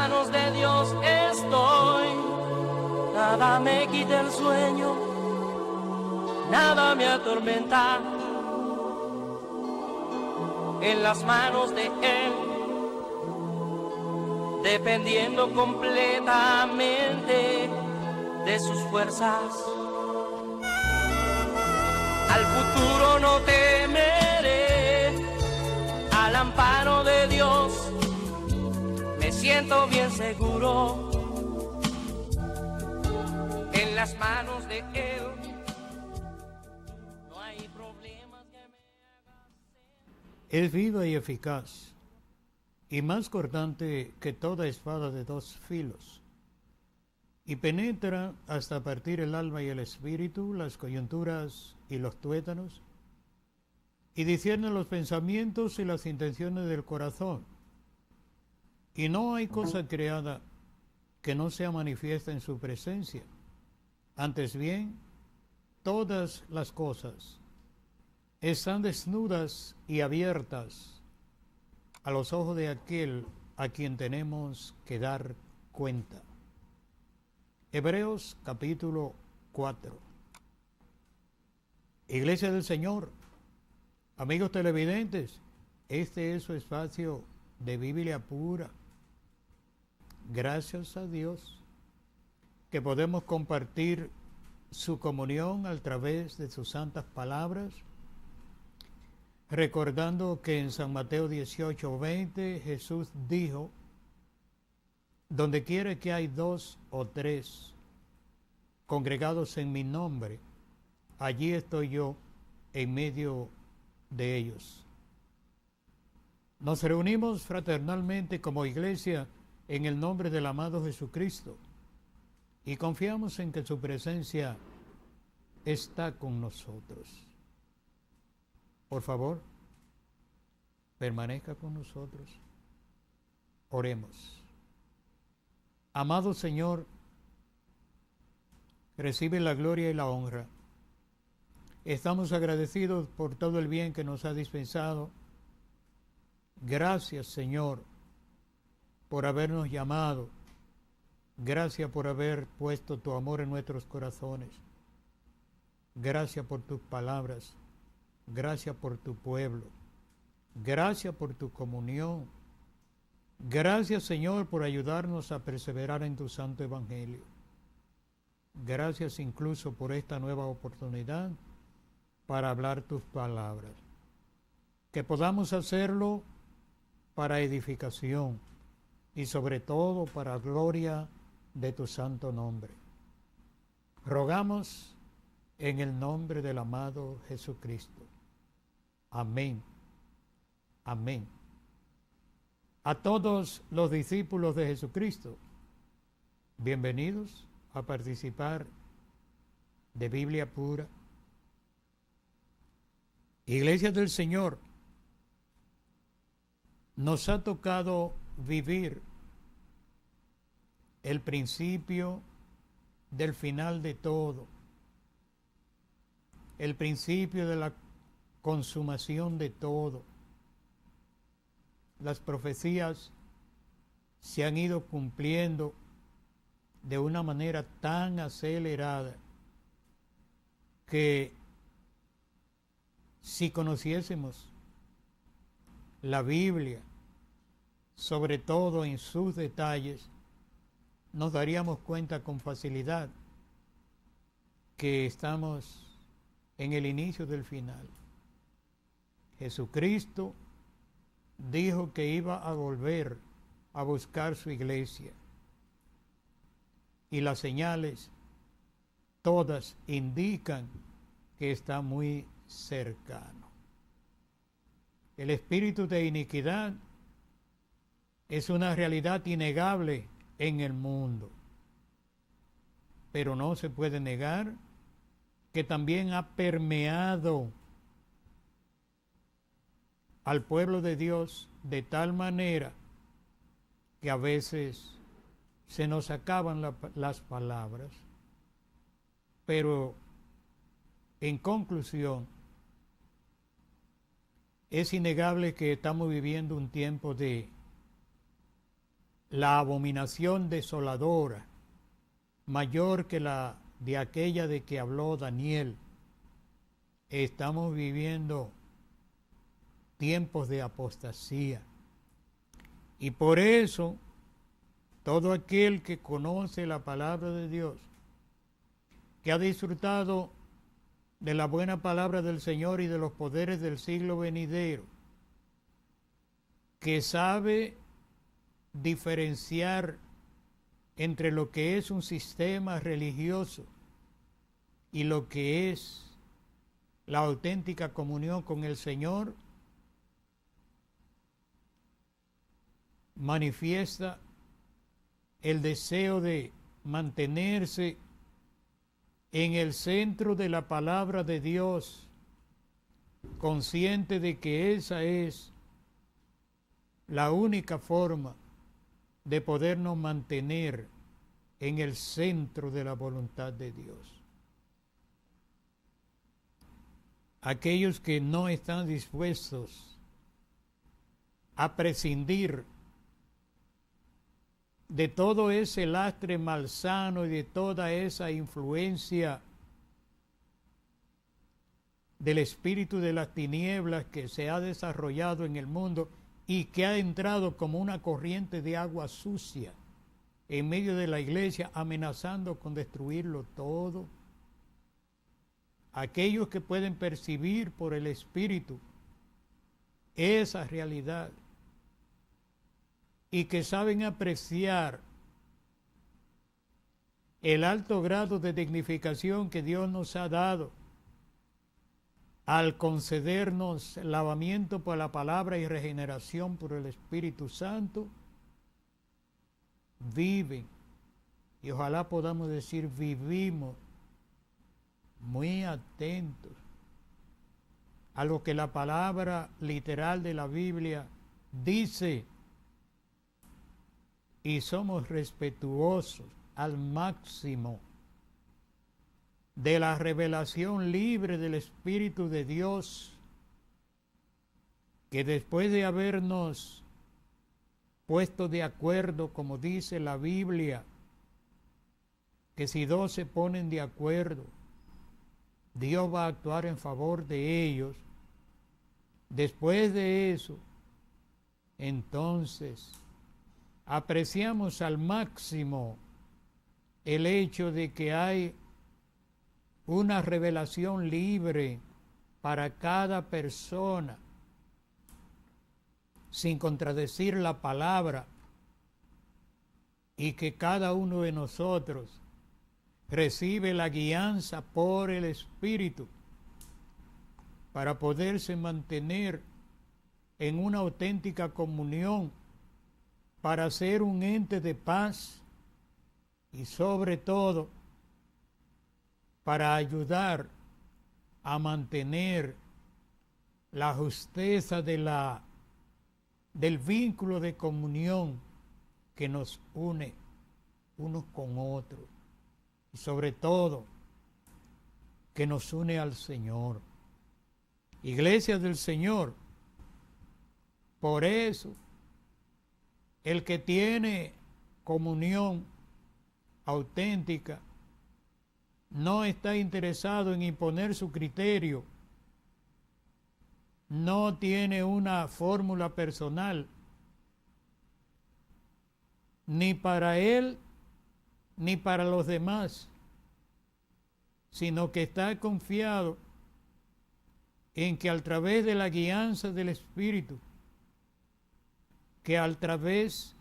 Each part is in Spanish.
manos de Dios estoy. Nada me quita el sueño, nada me atormenta. En las manos de Él, dependiendo completamente de sus fuerzas. Al futuro no temeré, al amparo de Dios me siento bien seguro. En las manos de Él no hay problemas que me hagan. Es viva y eficaz, y más cortante que toda espada de dos filos, y penetra hasta partir el alma y el espíritu, las coyunturas y los tuétanos, y discierne los pensamientos y las intenciones del corazón. Y no hay cosa creada que no sea manifiesta en su presencia. Antes bien, todas las cosas están desnudas y abiertas a los ojos de aquel a quien tenemos que dar cuenta. Hebreos capítulo 4. Iglesia del Señor, amigos televidentes, este es su espacio de Biblia pura. Gracias a Dios que podemos compartir su comunión a través de sus santas palabras, recordando que en San Mateo 18:20 Jesús dijo: donde quiera que hay 2 o 3 congregados en mi nombre, allí estoy yo en medio de ellos. Nos reunimos fraternalmente como iglesia en el nombre del amado Jesucristo y confiamos en que su presencia está con nosotros. Por favor, permanezca con nosotros. Oremos. Amado Señor, recibe la gloria y la honra. Estamos agradecidos por todo el bien que nos ha dispensado. Gracias, Señor, por habernos llamado. Gracias por haber puesto tu amor en nuestros corazones. Gracias por tus palabras. Gracias por tu pueblo. Gracias por tu comunión. Gracias, Señor, por ayudarnos a perseverar en tu santo evangelio. Gracias incluso por esta nueva oportunidad para hablar tus palabras. Que podamos hacerlo para edificación y sobre todo para gloria de tu santo nombre. Rogamos en el nombre del amado Jesucristo. Amén. Amén. A todos los discípulos de Jesucristo, bienvenidos a participar de Biblia pura. Iglesia del Señor, nos ha tocado vivir el principio del final de todo, el principio de la consumación de todo. Las profecías se han ido cumpliendo de una manera tan acelerada que si conociésemos la Biblia, sobre todo en sus detalles, nos daríamos cuenta con facilidad que estamos en el inicio del final. Jesucristo dijo que iba a volver a buscar su iglesia. Y las señales todas indican que está muy cercano. El espíritu de iniquidad es una realidad innegable en el mundo. Pero no se puede negar que también ha permeado al pueblo de Dios de tal manera que a veces se nos acaban las palabras. Pero en conclusión, es innegable que estamos viviendo un tiempo de la abominación desoladora, mayor que la de aquella de que habló Daniel. Estamos viviendo tiempos de apostasía. Y por eso, todo aquel que conoce la palabra de Dios, que ha disfrutado de la buena palabra del Señor y de los poderes del siglo venidero, que sabe diferenciar entre lo que es un sistema religioso y lo que es la auténtica comunión con el Señor, manifiesta el deseo de mantenerse en el centro de la palabra de Dios, consciente de que esa es la única forma de podernos mantener en el centro de la voluntad de Dios. Aquellos que no están dispuestos a prescindir de todo ese lastre malsano y de toda esa influencia del espíritu de las tinieblas que se ha desarrollado en el mundo y que ha entrado como una corriente de agua sucia en medio de la iglesia, amenazando con destruirlo todo. Aquellos que pueden percibir por el espíritu esa realidad y que saben apreciar el alto grado de dignificación que Dios nos ha dado al concedernos lavamiento por la palabra y regeneración por el Espíritu Santo, viven, y ojalá podamos decir vivimos, muy atentos a lo que la palabra literal de la Biblia dice, y somos respetuosos al máximo de la revelación libre del Espíritu de Dios, que después de habernos puesto de acuerdo, como dice la Biblia, que si dos se ponen de acuerdo, Dios va a actuar en favor de ellos. Después de eso, entonces, apreciamos al máximo el hecho de que hay una revelación libre para cada persona, sin contradecir la palabra, y que cada uno de nosotros recibe la guianza por el Espíritu para poderse mantener en una auténtica comunión, para ser un ente de paz y sobre todo para ayudar a mantener la justeza del vínculo de comunión que nos une unos con otros y sobre todo que nos une al Señor. Iglesia del Señor, por eso el que tiene comunión auténtica no está interesado en imponer su criterio, no tiene una fórmula personal, ni para él ni para los demás, sino que está confiado en que a través de la guianza del Espíritu, que a través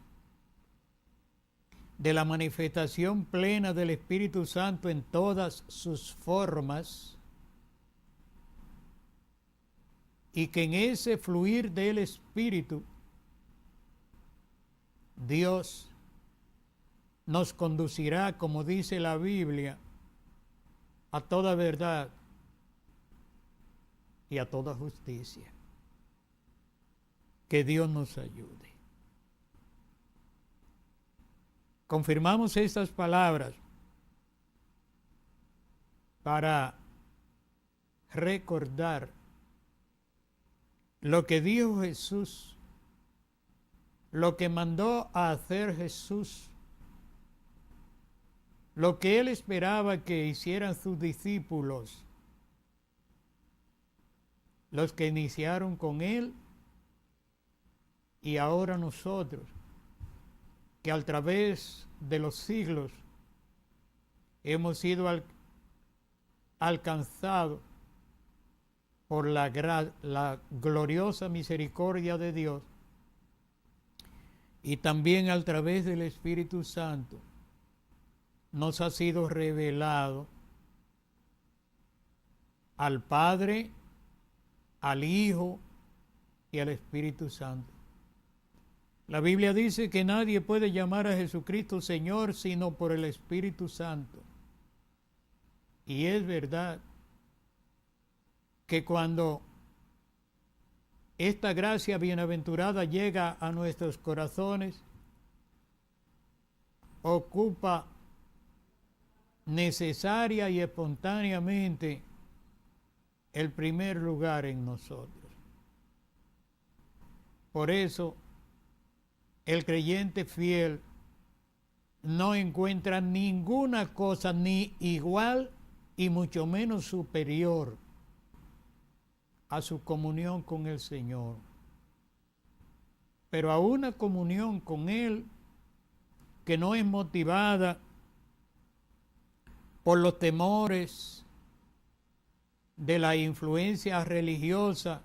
de la manifestación plena del Espíritu Santo en todas sus formas, y que en ese fluir del Espíritu Dios nos conducirá, como dice la Biblia, a toda verdad y a toda justicia. Que Dios nos ayude. Confirmamos estas palabras para recordar lo que dijo Jesús, lo que mandó a hacer Jesús, lo que él esperaba que hicieran sus discípulos, los que iniciaron con él, y ahora nosotros, que a través de los siglos hemos sido alcanzados por la gloriosa misericordia de Dios, y también a través del Espíritu Santo nos ha sido revelado al Padre, al Hijo y al Espíritu Santo. La Biblia dice que nadie puede llamar a Jesucristo Señor sino por el Espíritu Santo. Y es verdad que cuando esta gracia bienaventurada llega a nuestros corazones, ocupa necesaria y espontáneamente el primer lugar en nosotros. Por eso, el creyente fiel no encuentra ninguna cosa ni igual y mucho menos superior a su comunión con el Señor, pero a una comunión con Él que no es motivada por los temores de la influencia religiosa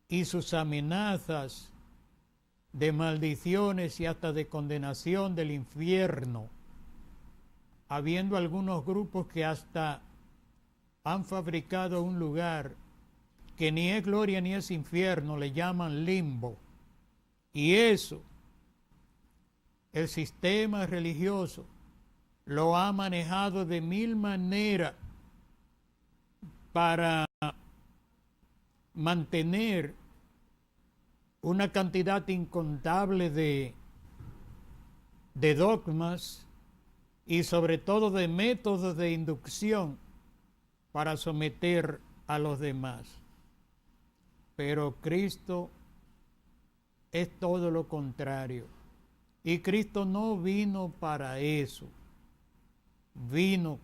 y sus amenazas de maldiciones y hasta de condenación del infierno, habiendo algunos grupos que hasta han fabricado un lugar que ni es gloria ni es infierno, le llaman limbo. Y eso, el sistema religioso lo ha manejado de mil maneras para mantener una cantidad incontable de dogmas y sobre todo de métodos de inducción para someter a los demás. Pero Cristo es todo lo contrario. Y Cristo no vino para eso. Vino,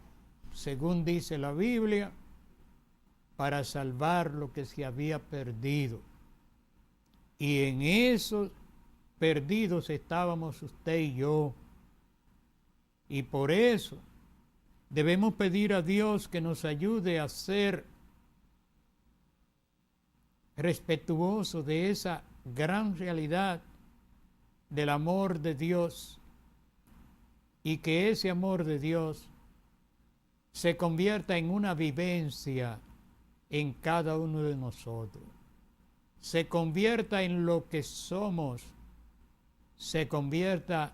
según dice la Biblia, para salvar lo que se había perdido. Y en esos perdidos estábamos usted y yo. Y por eso debemos pedir a Dios que nos ayude a ser respetuosos de esa gran realidad del amor de Dios, y que ese amor de Dios se convierta en una vivencia en cada uno de nosotros, se convierta en lo que somos, se convierta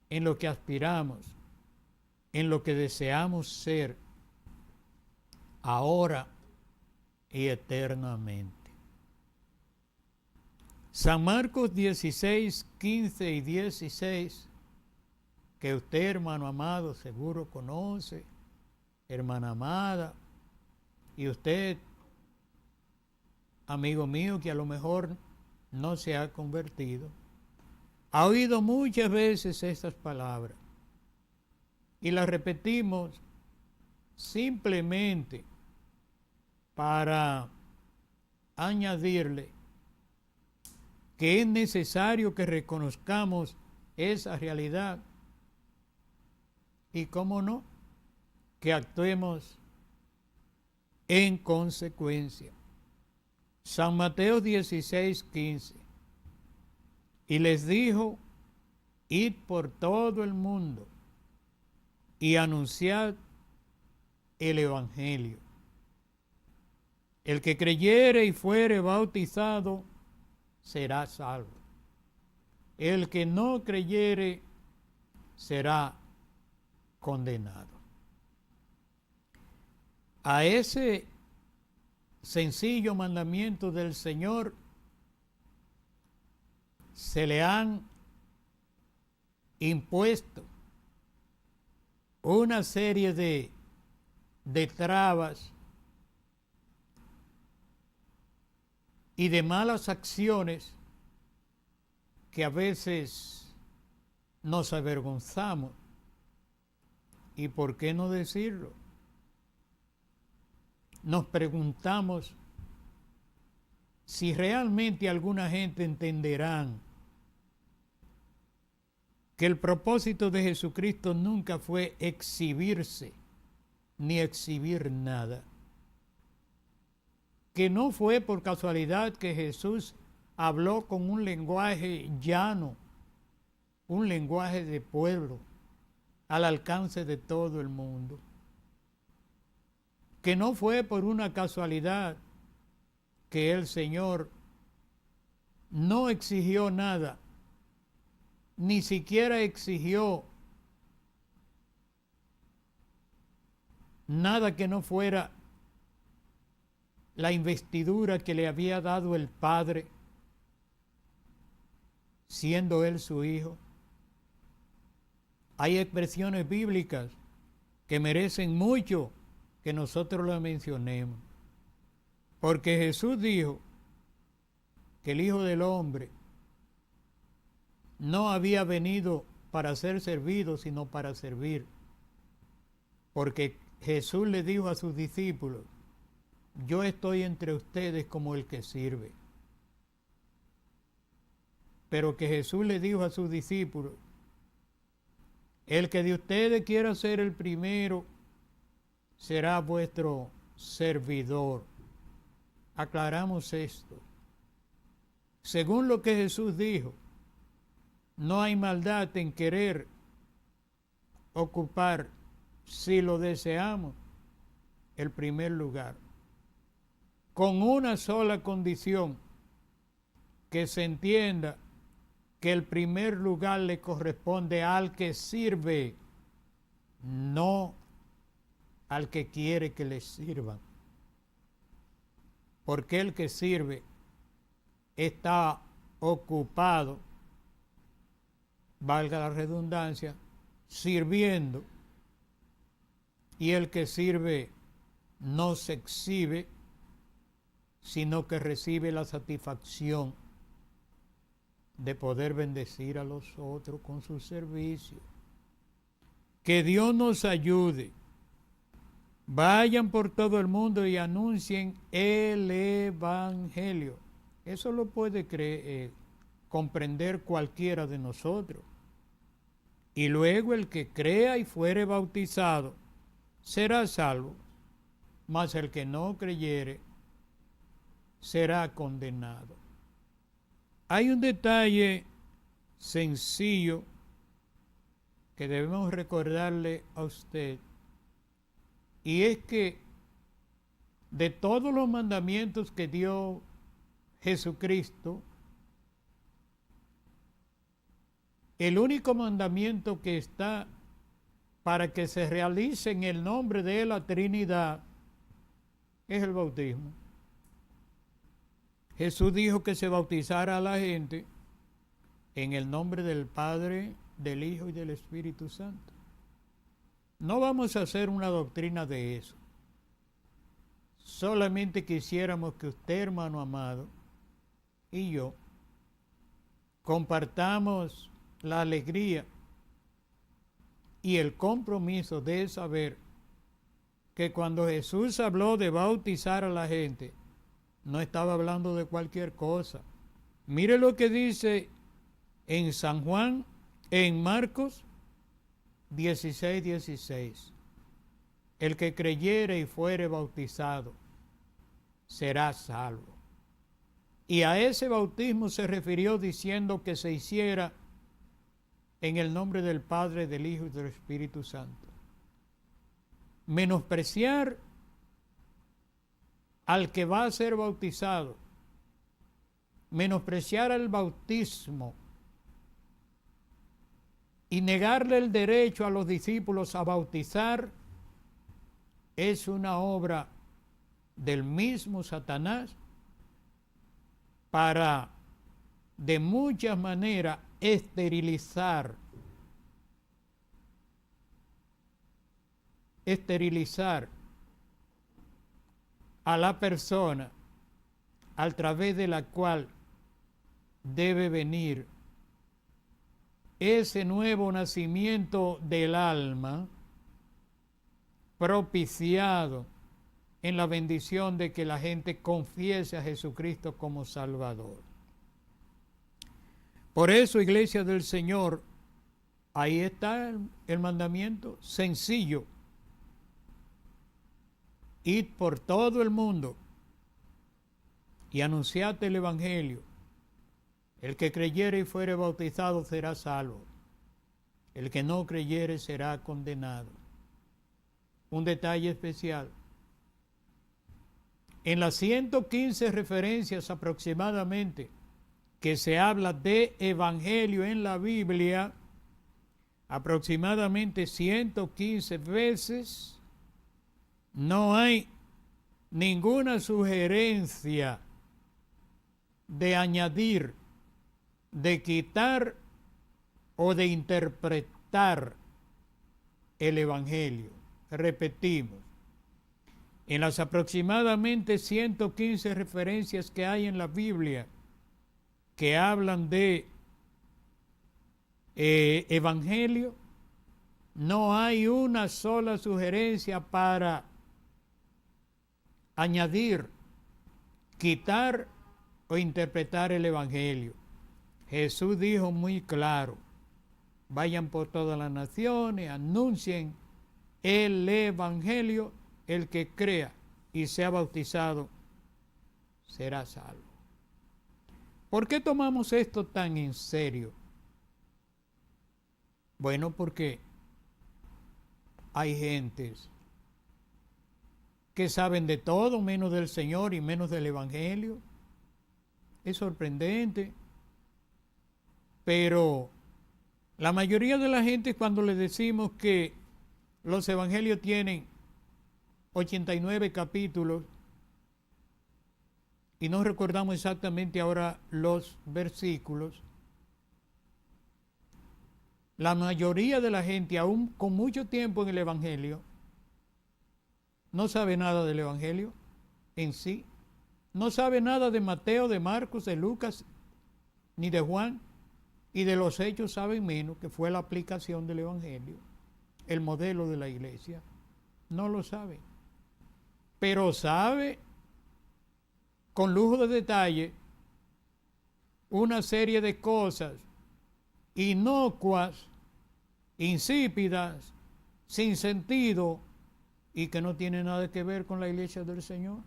en lo que aspiramos, en lo que deseamos ser ahora y eternamente. San Marcos 16, 15 y 16, que usted, hermano amado, seguro conoce, hermana amada, y usted, amigo mío, que a lo mejor no se ha convertido, ha oído muchas veces estas palabras y las repetimos simplemente para añadirle que es necesario que reconozcamos esa realidad y, cómo no, que actuemos en consecuencia. San Mateo 16, 15. Y les dijo: id por todo el mundo y anunciad el Evangelio. El que creyere y fuere bautizado será salvo. El que no creyere será condenado. A ese sencillo mandamiento del Señor se le han impuesto una serie de trabas y de malas acciones que a veces nos avergonzamos. ¿Y por qué no decirlo? Nos preguntamos si realmente alguna gente entenderán que el propósito de Jesucristo nunca fue exhibirse ni exhibir nada. Que no fue por casualidad que Jesús habló con un lenguaje llano, un lenguaje de pueblo, al alcance de todo el mundo. Que no fue por una casualidad que el Señor no exigió nada, ni siquiera exigió nada que no fuera la investidura que le había dado el Padre, siendo Él su Hijo. Hay expresiones bíblicas que merecen mucho que nosotros las mencionemos. Porque Jesús dijo que el Hijo del Hombre no había venido para ser servido, sino para servir. Porque Jesús le dijo a sus discípulos: yo estoy entre ustedes como el que sirve. Pero que Jesús le dijo a sus discípulos: el que de ustedes quiera ser el primero será vuestro servidor. Aclaramos esto. Según lo que Jesús dijo, no hay maldad en querer ocupar, si lo deseamos, el primer lugar, con una sola condición: que se entienda que el primer lugar le corresponde al que sirve, no al que quiere que le sirvan. Porque el que sirve está ocupado, valga la redundancia, sirviendo, y el que sirve no se exhibe, sino que recibe la satisfacción de poder bendecir a los otros con su servicio. Que Dios nos ayude. Vayan por todo el mundo y anuncien el Evangelio. Eso lo puede comprender cualquiera de nosotros. Y luego el que crea y fuere bautizado será salvo, mas el que no creyere será condenado. Hay un detalle sencillo que debemos recordarle a usted, y es que de todos los mandamientos que dio Jesucristo, el único mandamiento que está para que se realice en el nombre de la Trinidad es el bautismo. Jesús dijo que se bautizara a la gente en el nombre del Padre, del Hijo y del Espíritu Santo. No vamos a hacer una doctrina de eso. Solamente quisiéramos que usted, hermano amado, y yo compartamos la alegría y el compromiso de saber que cuando Jesús habló de bautizar a la gente, no estaba hablando de cualquier cosa. Mire lo que dice en San Juan, en Marcos 16:16. El que creyere y fuere bautizado será salvo. Y a ese bautismo se refirió diciendo que se hiciera en el nombre del Padre, del Hijo y del Espíritu Santo. Menospreciar al que va a ser bautizado, menospreciar el bautismo y negarle el derecho a los discípulos a bautizar es una obra del mismo Satanás para de muchas maneras esterilizar a la persona a través de la cual debe venir ese nuevo nacimiento del alma propiciado en la bendición de que la gente confiese a Jesucristo como Salvador. Por eso, Iglesia del Señor, ahí está el mandamiento sencillo. Id por todo el mundo y anunciad el Evangelio. El que creyere y fuere bautizado será salvo. El que no creyere será condenado. Un detalle especial. En las 115 referencias aproximadamente que se habla de evangelio en la Biblia, aproximadamente 115 veces, no hay ninguna sugerencia de añadir, de quitar o de interpretar el evangelio. Repetimos, en las aproximadamente 115 referencias que hay en la Biblia que hablan de evangelio, no hay una sola sugerencia para añadir, quitar o interpretar el evangelio. Jesús dijo muy claro: vayan por todas las naciones, anuncien el evangelio, el que crea y sea bautizado será salvo. ¿Por qué tomamos esto tan en serio? Bueno, porque hay gentes que saben de todo menos del Señor y menos del evangelio. Es sorprendente, pero la mayoría de la gente, cuando le decimos que los evangelios tienen 89 capítulos, y no recordamos exactamente ahora los versículos, la mayoría de la gente, aún con mucho tiempo en el evangelio, no sabe nada del evangelio en sí. No sabe nada de Mateo, de Marcos, de Lucas, ni de Juan, y de los hechos saben menos, que fue la aplicación del evangelio, el modelo de la iglesia. No lo sabe, pero sabe con lujo de detalle una serie de cosas inocuas, insípidas, sin sentido y que no tienen nada que ver con la iglesia del Señor.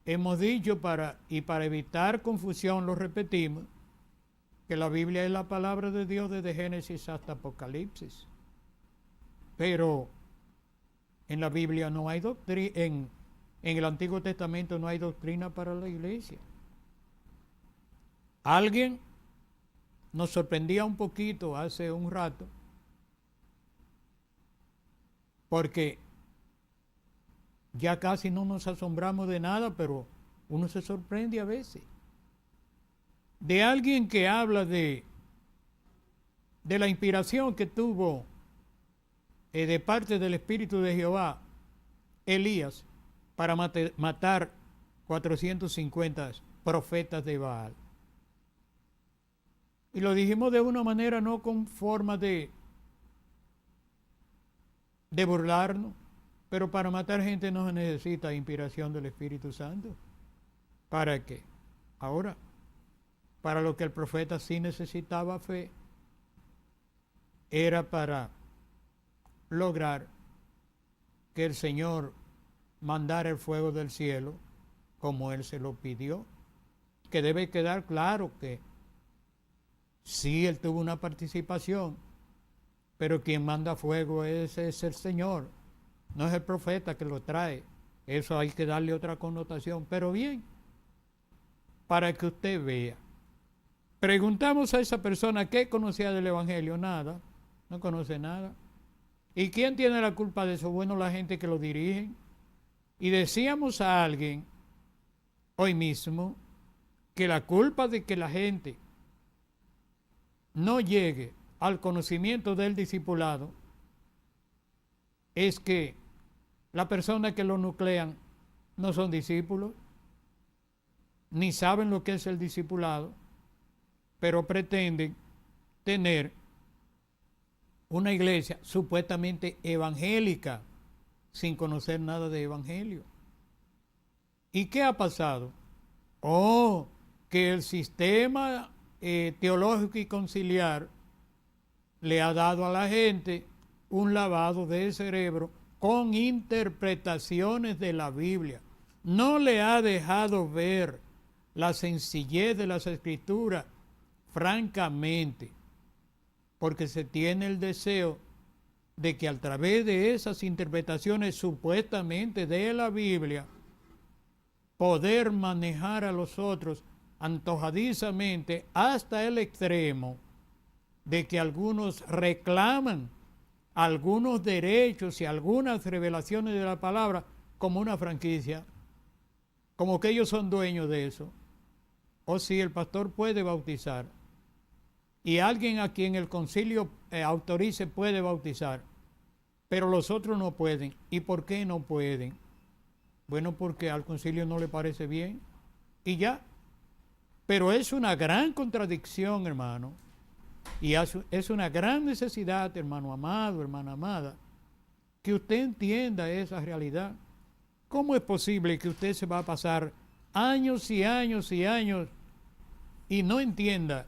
Hemos dicho, para evitar confusión, lo repetimos, que la Biblia es la palabra de Dios desde Génesis hasta Apocalipsis. Pero en la Biblia no hay doctrina, en el Antiguo Testamento no hay doctrina para la iglesia. Alguien nos sorprendía un poquito hace un rato, porque ya casi no nos asombramos de nada, pero uno se sorprende a veces. De alguien que habla de la inspiración que tuvo de parte del Espíritu de Jehová Elías para matar 450 profetas de Baal. Y lo dijimos de una manera no con forma de burlarnos, pero para matar gente no se necesita inspiración del Espíritu Santo. ¿Para qué? Ahora, para lo que el profeta sí necesitaba fe, era para lograr que el Señor mandara el fuego del cielo como Él se lo pidió. Que debe quedar claro que sí, Él tuvo una participación, pero quien manda fuego es el Señor, no es el profeta que lo trae. Eso hay que darle otra connotación, pero bien, para que usted vea. Preguntamos a esa persona qué conocía del evangelio. Nada, no conoce nada. ¿Y quién tiene la culpa de eso? Bueno, la gente que lo dirigen. Y decíamos a alguien hoy mismo que la culpa de que la gente no llegue al conocimiento del discipulado es que las personas que lo nuclean no son discípulos, ni saben lo que es el discipulado, pero pretenden tener una iglesia supuestamente evangélica sin conocer nada de evangelio. ¿Y qué ha pasado? Oh, que el sistema teológico y conciliar le ha dado a la gente un lavado de cerebro con interpretaciones de la Biblia. No le ha dejado ver la sencillez de las Escrituras, francamente, porque se tiene el deseo de que a través de esas interpretaciones supuestamente de la Biblia, poder manejar a los otros antojadizamente hasta el extremo de que algunos reclaman algunos derechos y algunas revelaciones de la palabra como una franquicia, como que ellos son dueños de eso. O si el pastor puede bautizar y alguien a quien el concilio autorice puede bautizar, pero los otros no pueden. ¿Y por qué no pueden? Bueno, porque al concilio no le parece bien y ya. Pero es una gran contradicción, hermano, y es una gran necesidad, hermano amado, hermana amada, que usted entienda esa realidad. ¿Cómo es posible que usted se va a pasar años y años y años y no entienda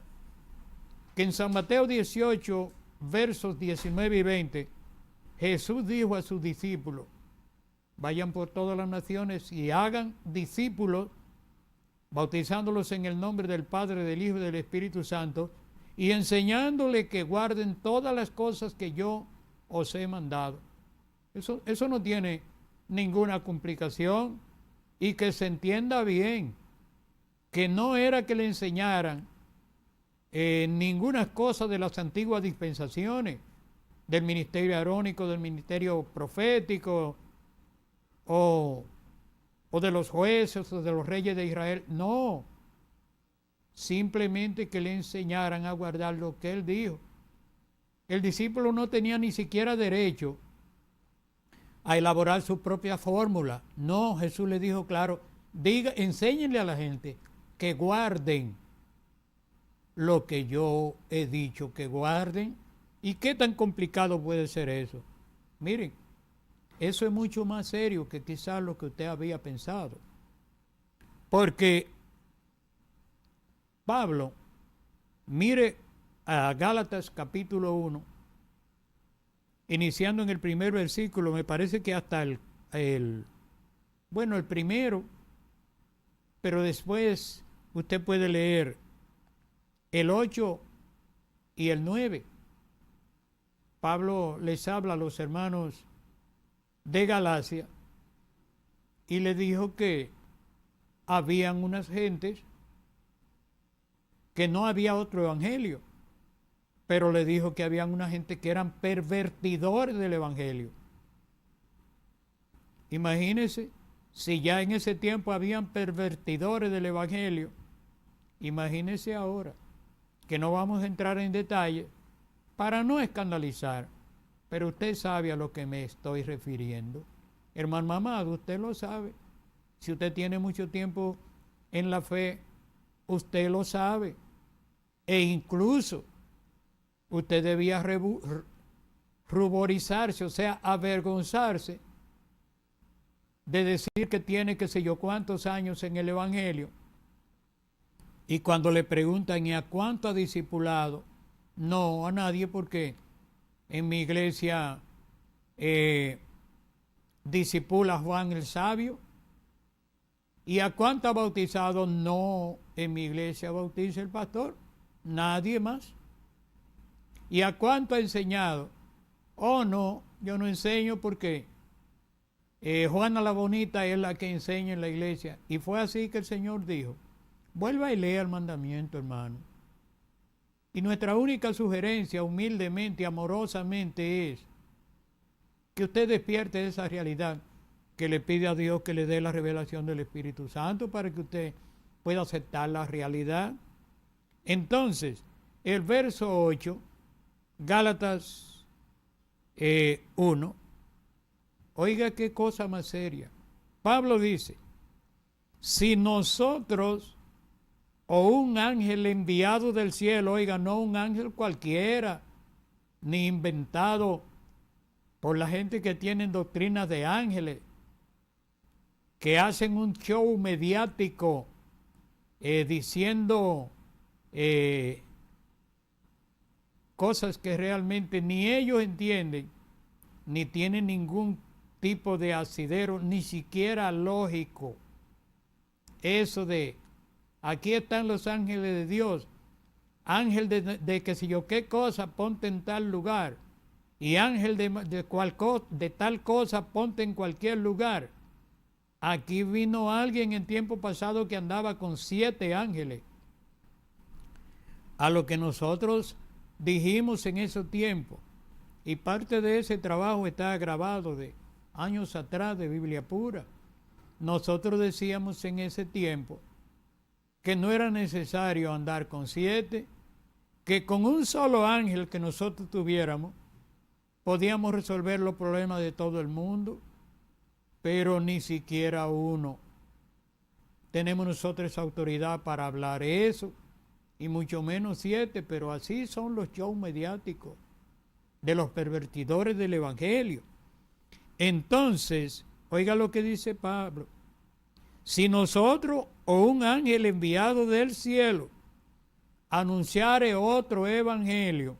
que en San Mateo 18, versos 19 y 20, Jesús dijo a sus discípulos: vayan por todas las naciones y hagan discípulos, bautizándolos en el nombre del Padre, del Hijo y del Espíritu Santo, y enseñándoles que guarden todas las cosas que yo os he mandado. Eso no tiene ninguna complicación, y que se entienda bien que no era que le enseñaran ninguna cosa de las antiguas dispensaciones, del ministerio arónico, del ministerio profético, o de los jueces o de los reyes de Israel. No, simplemente que le enseñaran a guardar lo que él dijo. El discípulo no tenía ni siquiera derecho a elaborar su propia fórmula. No, Jesús le dijo claro: enséñenle a la gente que guarden lo que yo he dicho que guarden. ¿Y qué tan complicado puede ser eso? Miren, eso es mucho más serio que quizás lo que usted había pensado. Porque Pablo, mire a Gálatas capítulo 1, iniciando en el primer versículo, me parece que hasta el primero, pero después usted puede leer el 8 y el 9. Pablo les habla a los hermanos de Galacia y le dijo que habían unas gentes que no había otro evangelio, pero le dijo que habían una gente que eran pervertidores del evangelio. Imagínense, si ya en ese tiempo habían pervertidores del evangelio, imagínense ahora, que no vamos a entrar en detalle para no escandalizar, pero usted sabe a lo que me estoy refiriendo. Hermano amado, usted lo sabe. Si usted tiene mucho tiempo en la fe, usted lo sabe. E incluso usted debía ruborizarse, o sea, avergonzarse de decir que tiene qué sé yo cuántos años en el evangelio. Y cuando le preguntan ¿y a cuánto ha discipulado? No, a nadie, porque en mi iglesia discipula Juan el Sabio. ¿Y a cuánto ha bautizado? No, en mi iglesia bautiza el pastor, nadie más. ¿Y a cuánto ha enseñado? Oh, no, yo no enseño porque Juana la Bonita es la que enseña en la iglesia. Y fue así que el Señor dijo: vuelva y lea el mandamiento, hermano. Y nuestra única sugerencia, humildemente, amorosamente, es que usted despierte esa realidad, que le pide a Dios que le dé la revelación del Espíritu Santo para que usted pueda aceptar la realidad. Entonces, el verso 8, Gálatas 1, oiga qué cosa más seria. Pablo dice: si nosotros o un ángel enviado del cielo, oiga, no un ángel cualquiera, ni inventado por la gente que tienen doctrinas de ángeles, que hacen un show mediático diciendo cosas que realmente ni ellos entienden, ni tienen ningún tipo de asidero, ni siquiera lógico. Eso de, aquí están los ángeles de Dios, ángel de que si yo qué cosa, ponte en tal lugar, y ángel de tal cosa, ponte en cualquier lugar. Aquí vino alguien en tiempo pasado que andaba con 7 ángeles. A lo que nosotros dijimos en ese tiempo, y parte de ese trabajo está grabado de años atrás de Biblia Pura. Nosotros decíamos en ese tiempo que no era necesario andar con 7, que con un solo ángel que nosotros tuviéramos podíamos resolver los problemas de todo el mundo, pero ni siquiera uno. Tenemos nosotros esa autoridad para hablar eso, y mucho menos 7, pero así son los shows mediáticos de los pervertidores del Evangelio. Entonces, oiga lo que dice Pablo, si nosotros o un ángel enviado del cielo anunciare otro evangelio,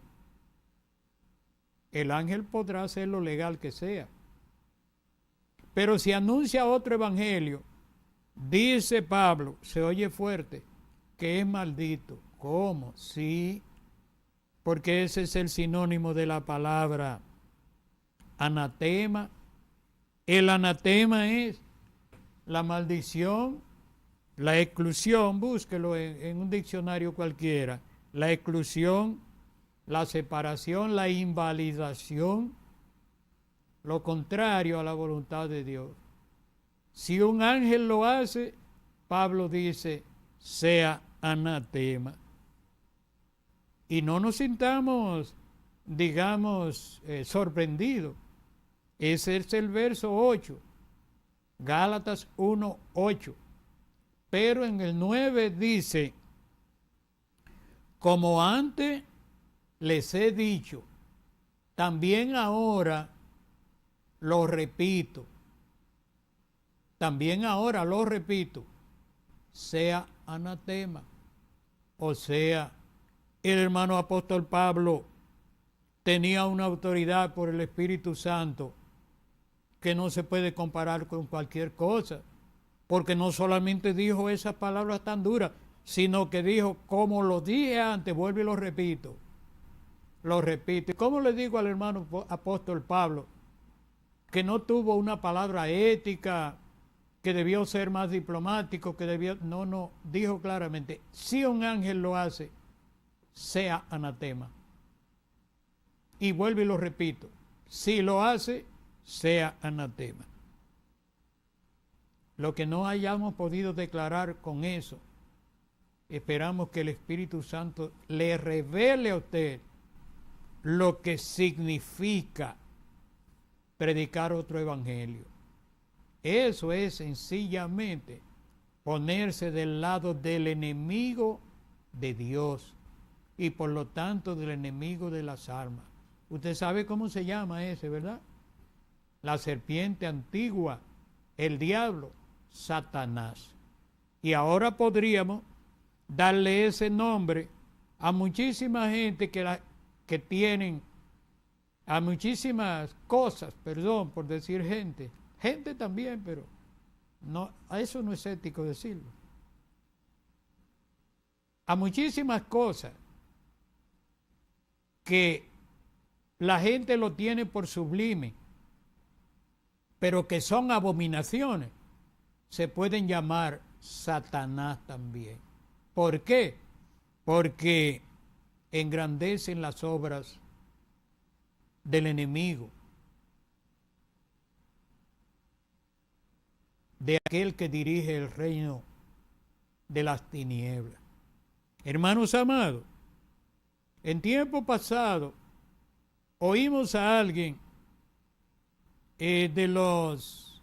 el ángel podrá hacer lo legal que sea. Pero si anuncia otro evangelio, dice Pablo, se oye fuerte, que es maldito. ¿Cómo? Sí, porque ese es el sinónimo de la palabra anatema. El anatema es la maldición, la exclusión, búsquelo en un diccionario cualquiera, la exclusión, la separación, la invalidación, lo contrario a la voluntad de Dios. Si un ángel lo hace, Pablo dice, sea anatema. Y no nos sintamos, digamos, sorprendidos. Ese es el verso 8, Gálatas 1:8. Pero en el 9 dice, como antes les he dicho, también ahora lo repito, sea anatema. O sea, el hermano apóstol Pablo tenía una autoridad por el Espíritu Santo que no se puede comparar con cualquier cosa, porque no solamente dijo esas palabras tan duras, sino que dijo, como lo dije antes, vuelvo y lo repito. ¿Cómo le digo al hermano apóstol Pablo que no tuvo una palabra ética, que debió ser más diplomático, no, dijo claramente, si un ángel lo hace, sea anatema. Y vuelvo y lo repito, si lo hace, sea anatema. Lo que no hayamos podido declarar con eso, esperamos que el Espíritu Santo le revele a usted lo que significa predicar otro evangelio. Eso es sencillamente ponerse del lado del enemigo de Dios y por lo tanto del enemigo de las almas. Usted sabe cómo se llama ese, ¿verdad? La serpiente antigua, el diablo, Satanás. Y ahora podríamos darle ese nombre a muchísima gente que tienen, a muchísimas cosas, perdón por decir gente también, pero no, a eso no es ético decirlo. A muchísimas cosas que la gente lo tiene por sublime, pero que son abominaciones, se pueden llamar Satanás también. ¿Por qué? Porque engrandecen las obras del enemigo, de aquel que dirige el reino de las tinieblas. Hermanos amados, en tiempo pasado oímos a alguien de los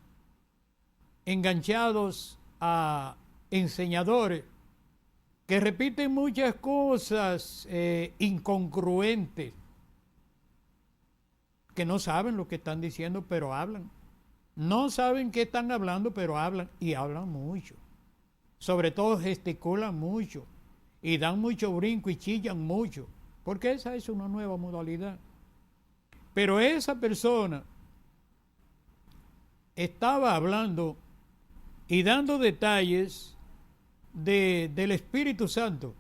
enganchados a enseñadores que repiten muchas cosas incongruentes, que no saben lo que están diciendo, pero hablan. No saben qué están hablando, pero hablan, y hablan mucho. Sobre todo gesticulan mucho, y dan mucho brinco y chillan mucho, porque esa es una nueva modalidad. Pero esa persona estaba hablando y dando detalles del Espíritu Santo,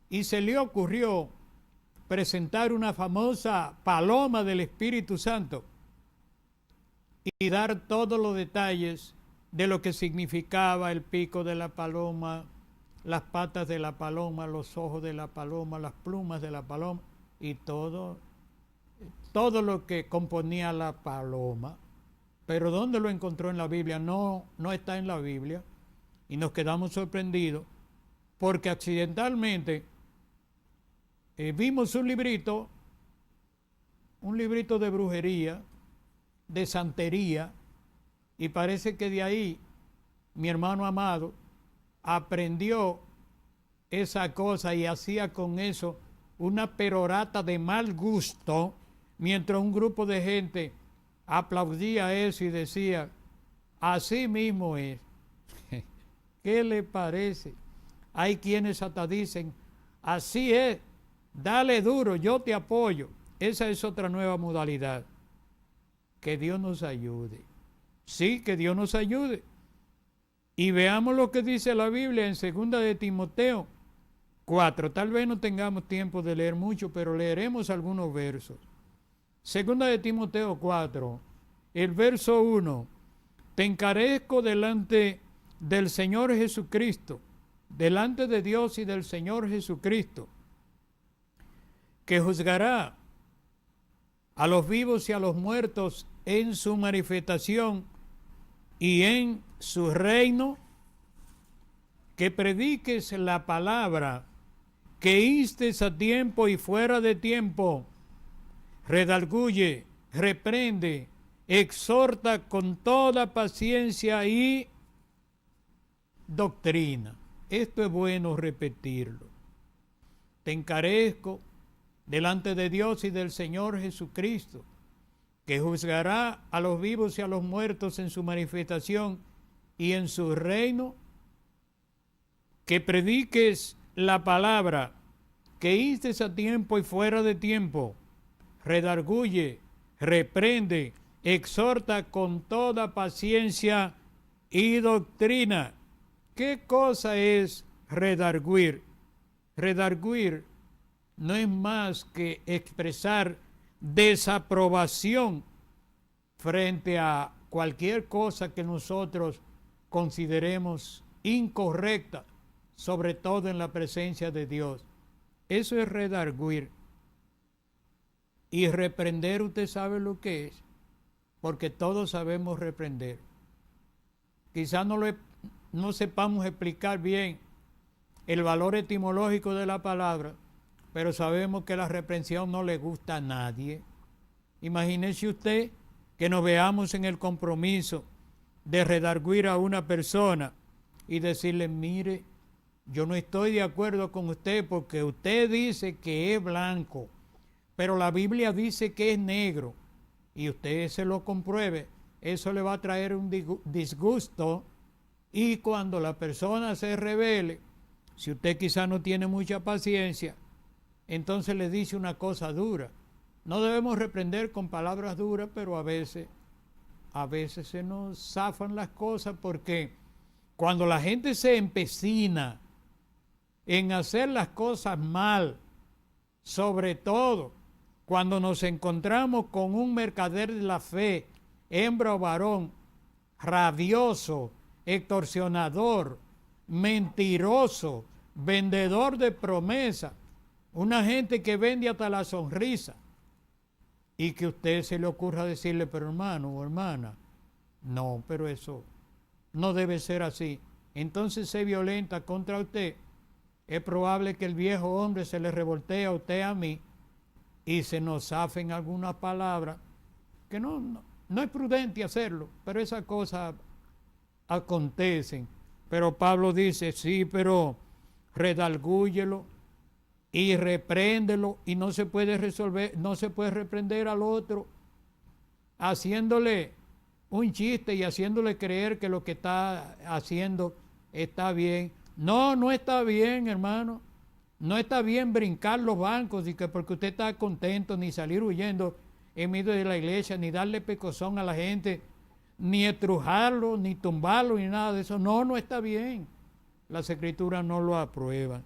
y se le ocurrió presentar una famosa paloma del Espíritu Santo y dar todos los detalles de lo que significaba el pico de la paloma, las patas de la paloma, los ojos de la paloma, las plumas de la paloma y todo lo que componía la paloma. Pero ¿dónde lo encontró en la Biblia? No está en la Biblia, y nos quedamos sorprendidos porque accidentalmente vimos un librito de brujería, de santería, y parece que de ahí mi hermano amado aprendió esa cosa y hacía con eso una perorata de mal gusto, mientras un grupo de gente aplaudía eso y decía, así mismo es. ¿Qué le parece? Hay quienes hasta dicen, así es, dale duro, yo te apoyo. Esa es otra nueva modalidad. Que Dios nos ayude. Sí, que Dios nos ayude. Y veamos lo que dice la Biblia en 2 de Timoteo 4. Tal vez no tengamos tiempo de leer mucho, pero leeremos algunos versos. 2 de Timoteo 4, el verso 1. Te encarezco delante del Señor Jesucristo, delante de Dios y del Señor Jesucristo, que juzgará a los vivos y a los muertos en su manifestación y en su reino, que prediques la palabra, que instes a tiempo y fuera de tiempo, redarguye, reprende, exhorta con toda paciencia y doctrina. Esto es bueno repetirlo. Te encarezco delante de Dios y del Señor Jesucristo, que juzgará a los vivos y a los muertos en su manifestación y en su reino, que prediques la palabra, que instes a tiempo y fuera de tiempo, redarguye, reprende, exhorta con toda paciencia y doctrina. ¿Qué cosa es redarguir? Redarguir no es más que expresar desaprobación frente a cualquier cosa que nosotros consideremos incorrecta, sobre todo en la presencia de Dios. Eso es redarguir. Y reprender, usted sabe lo que es, porque todos sabemos reprender. Quizás no sepamos explicar bien el valor etimológico de la palabra, pero sabemos que la reprensión no le gusta a nadie. Imagínese usted que nos veamos en el compromiso de redarguir a una persona y decirle, mire, yo no estoy de acuerdo con usted porque usted dice que es blanco, pero la Biblia dice que es negro, y usted se lo compruebe, eso le va a traer un disgusto, y cuando la persona se rebele, si usted quizá no tiene mucha paciencia, entonces le dice una cosa dura. No debemos reprender con palabras duras, pero a veces se nos zafan las cosas, porque cuando la gente se empecina en hacer las cosas mal, sobre todo cuando nos encontramos con un mercader de la fe, hembra o varón, rabioso, extorsionador, mentiroso, vendedor de promesa, una gente que vende hasta la sonrisa, y que a usted se le ocurra decirle, pero hermano o hermana, no, pero eso no debe ser así, entonces se violenta contra usted, es probable que el viejo hombre se le revoltee a usted, a mí, y se nos zafen algunas palabras, que no es prudente hacerlo, pero esas cosas acontecen. Pero Pablo dice, sí, pero redargúyelo y repréndelo, y no se puede resolver, no se puede reprender al otro haciéndole un chiste y haciéndole creer que lo que está haciendo está bien. No, no está bien, hermano. No está bien brincar los bancos y que porque usted está contento, ni salir huyendo en medio de la iglesia, ni darle pecozón a la gente, ni estrujarlo, ni tumbarlo, ni nada de eso. No, no está bien. Las escrituras no lo aprueban.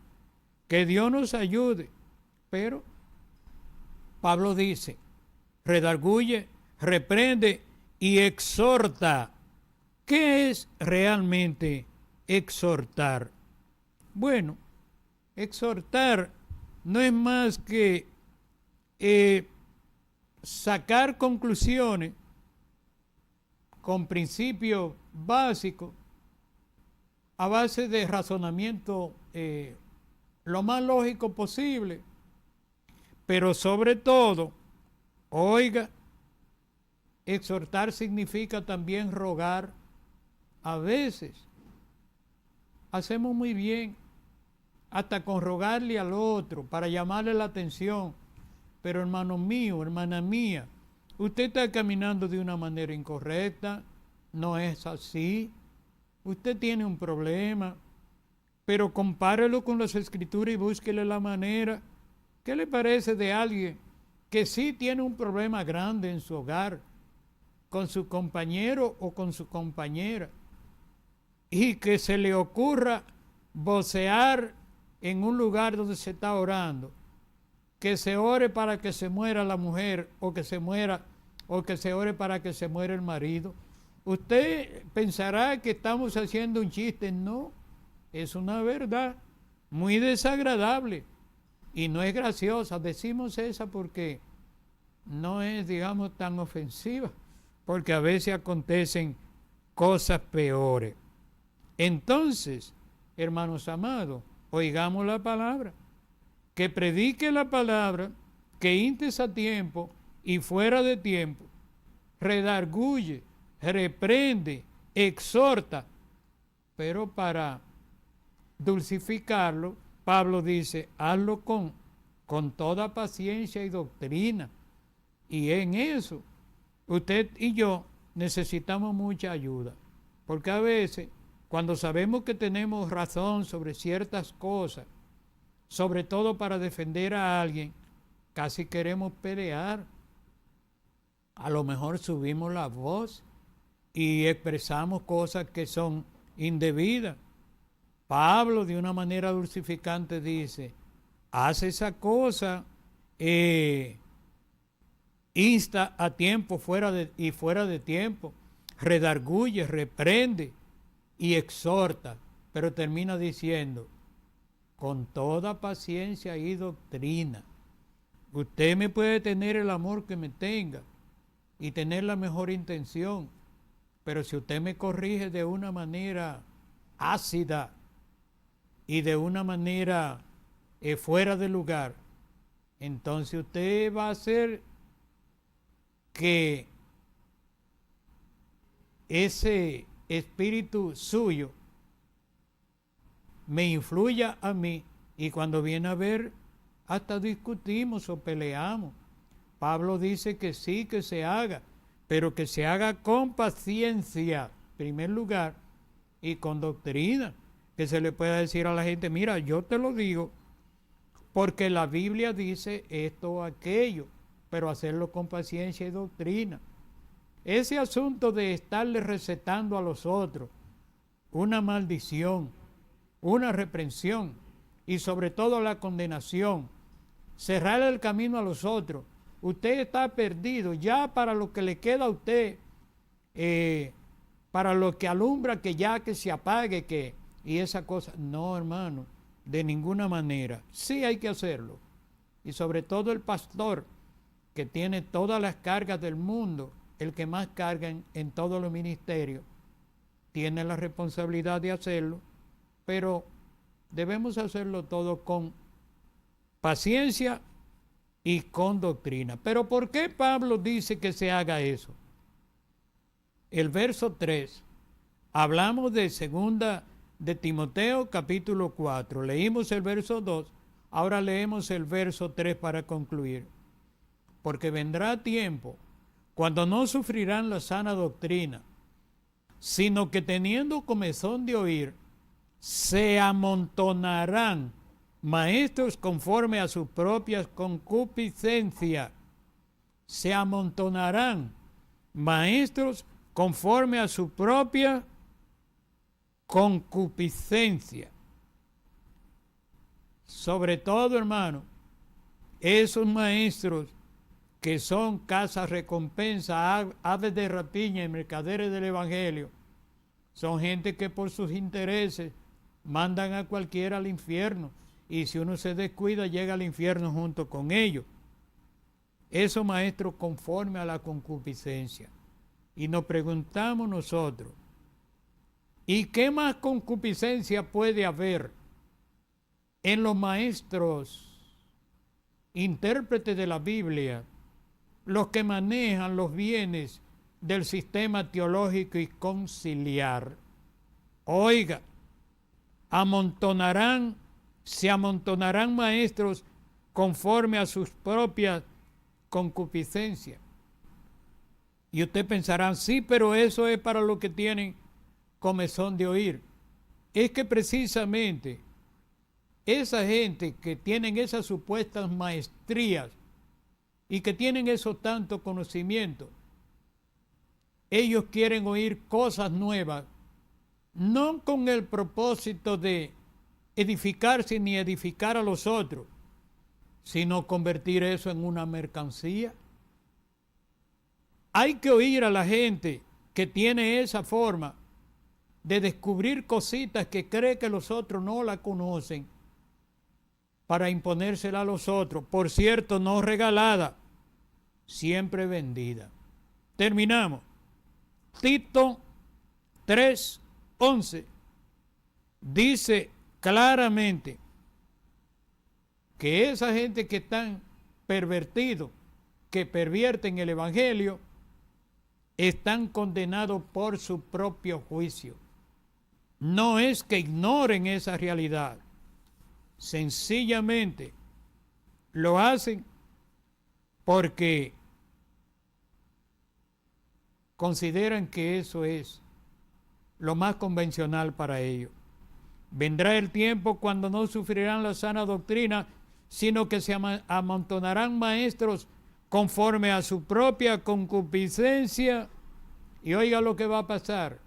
Que Dios nos ayude. Pero Pablo dice, redarguye, reprende y exhorta. ¿Qué es realmente exhortar? Bueno, exhortar no es más que sacar conclusiones con principios básicos a base de razonamiento lo más lógico posible, pero sobre todo, oiga, exhortar significa también rogar. A veces hacemos muy bien hasta con rogarle al otro para llamarle la atención, pero hermano mío, hermana mía, usted está caminando de una manera incorrecta, no es así, usted tiene un problema, pero compárelo con las escrituras y búsquele la manera. ¿Qué le parece de alguien que sí tiene un problema grande en su hogar, con su compañero o con su compañera, y que se le ocurra vocear en un lugar donde se está orando, que se ore para que se muera la mujer, o que se ore para que se muera el marido? Usted pensará que estamos haciendo un chiste. No, es una verdad muy desagradable y no es graciosa. Decimos esa porque no es, digamos, tan ofensiva, porque a veces acontecen cosas peores. Entonces, hermanos amados, oigamos la palabra, que predique la palabra, que intes a tiempo y fuera de tiempo, redarguye, reprende, exhorta. Pero para dulcificarlo, Pablo dice, hazlo con toda paciencia y doctrina. Y en eso, usted y yo necesitamos mucha ayuda, porque a veces, cuando sabemos que tenemos razón sobre ciertas cosas, sobre todo para defender a alguien, casi queremos pelear. A lo mejor subimos la voz y expresamos cosas que son indebidas. Pablo, de una manera dulcificante, dice, haz esa cosa, insta a tiempo fuera de tiempo, redarguye, reprende y exhorta, pero termina diciendo, con toda paciencia y doctrina. Usted me puede tener el amor que me tenga y tener la mejor intención, pero si usted me corrige de una manera ácida y de una manera fuera de lugar, entonces usted va a hacer que ese espíritu suyo me influya a mí, y cuando viene a ver, hasta discutimos o peleamos. Pablo dice que sí, que se haga, pero que se haga con paciencia, en primer lugar, y con doctrina, que se le pueda decir a la gente, mira, yo te lo digo, porque la Biblia dice esto o aquello, pero hacerlo con paciencia y doctrina. Ese asunto de estarle recetando a los otros una maldición, una reprensión y sobre todo la condenación, cerrar el camino a los otros, usted está perdido ya para lo que le queda a usted, para lo que alumbra, que ya que se apague, y esa cosa. No, hermano, de ninguna manera. Sí hay que hacerlo, y sobre todo el pastor, que tiene todas las cargas del mundo, el que más carga en todos los ministerios, tiene la responsabilidad de hacerlo, pero debemos hacerlo todo con paciencia y con doctrina. Pero ¿por qué Pablo dice que se haga eso? El verso 3, hablamos de segunda de Timoteo capítulo 4. Leímos el verso 2, ahora leemos el verso 3 para concluir. Porque vendrá tiempo cuando no sufrirán la sana doctrina, sino que teniendo comezón de oír, se amontonarán maestros conforme a sus propias concupiscencias. Se amontonarán maestros conforme a su propia concupiscencia. Sobre todo, hermano, esos maestros que son casas recompensa, aves de rapiña y mercaderes del Evangelio, son gente que por sus intereses mandan a cualquiera al infierno, y si uno se descuida llega al infierno junto con ellos. Esos maestros conforme a la concupiscencia. Y nos preguntamos nosotros, ¿y qué más concupiscencia puede haber en los maestros intérpretes de la Biblia, los que manejan los bienes del sistema teológico y conciliar? Oiga, se amontonarán maestros conforme a sus propias concupiscencias. Y usted pensará, sí, pero eso es para los que tienen comezón de oír. Es que precisamente esa gente que tienen esas supuestas maestrías y que tienen esos tantos conocimientos, ellos quieren oír cosas nuevas, no con el propósito de edificarse ni edificar a los otros, sino convertir eso en una mercancía. Hay que oír a la gente que tiene esa forma de descubrir cositas que cree que los otros no la conocen para imponérsela a los otros. Por cierto, no regalada, siempre vendida. Terminamos. Tito 3:11 dice claramente que esa gente que están pervertidos, que pervierten el Evangelio, están condenados por su propio juicio. No es que ignoren esa realidad, sencillamente lo hacen porque consideran que eso es lo más convencional para ellos. Vendrá el tiempo cuando no sufrirán la sana doctrina, sino que se amontonarán maestros conforme a su propia concupiscencia. Y oiga lo que va a pasar: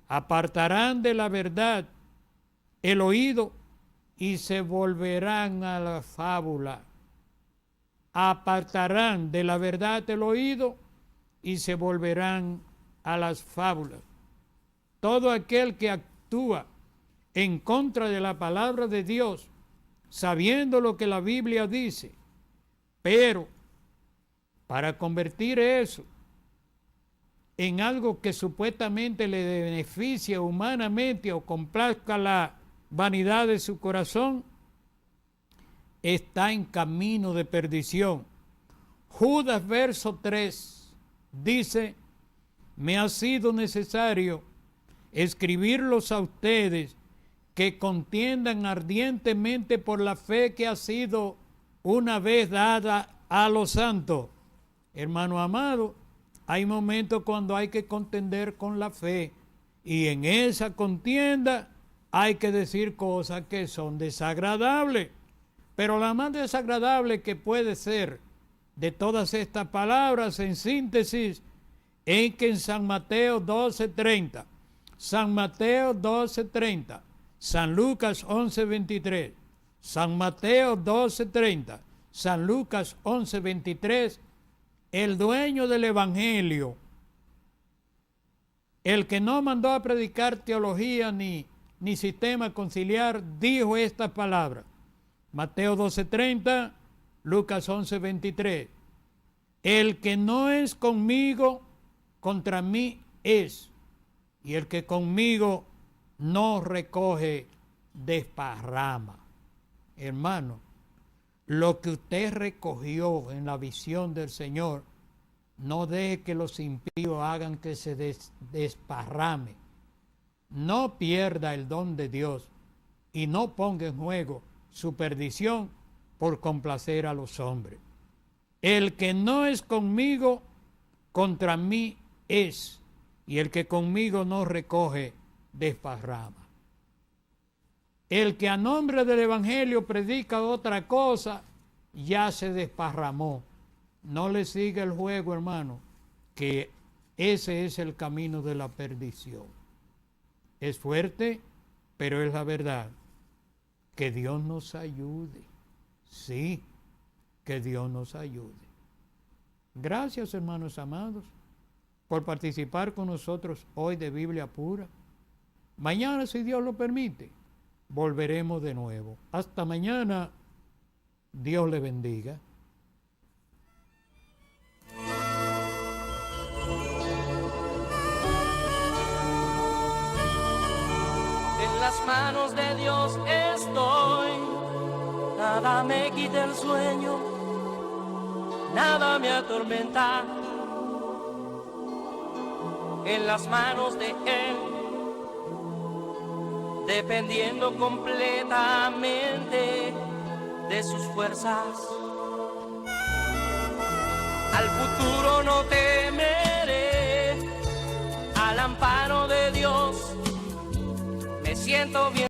apartarán de la verdad el oído y se volverán a la fábula. Apartarán de la verdad el oído y se volverán a las fábulas. Todo aquel que actúa en contra de la palabra de Dios, sabiendo lo que la Biblia dice, pero para convertir eso en algo que supuestamente le beneficia humanamente o complazca la vanidad de su corazón, está en camino de perdición. Judas verso 3 dice: me ha sido necesario escribirlos a ustedes que contiendan ardientemente por la fe que ha sido una vez dada a los santos. Hermano amado, hay momentos cuando hay que contender con la fe, y en esa contienda hay que decir cosas que son desagradables. Pero la más desagradable que puede ser de todas estas palabras, en síntesis, es que en San Mateo 12:30, San Mateo 12:30, San Lucas 11:23, San Mateo 12:30, San Lucas 11:23, el dueño del Evangelio, el que no mandó a predicar teología ni sistema conciliar, dijo estas palabras. Mateo 12:30, Lucas 11:23. El que no es conmigo, contra mí es. Y el que conmigo no recoge, desparrama. Hermano, lo que usted recogió en la visión del Señor, no deje que los impíos hagan que se desparrame. no pierda el don de Dios y no ponga en juego su perdición por complacer a los hombres. El que no es conmigo, contra mí es, y el que conmigo no recoge, desparrama. El que a nombre del Evangelio predica otra cosa, ya se desparramó. No le siga el juego, hermano, que ese es el camino de la perdición. Es fuerte, pero es la verdad. Que Dios nos ayude. Sí, que Dios nos ayude. Gracias, hermanos amados, por participar con nosotros hoy de Biblia Pura. Mañana, si Dios lo permite, volveremos de nuevo. Hasta mañana. Dios le bendiga. En las manos de Dios estoy, nada me quita el sueño, nada me atormenta. En las manos de Él, dependiendo completamente de sus fuerzas. Al futuro no temeré, al amparo de Dios me siento bien.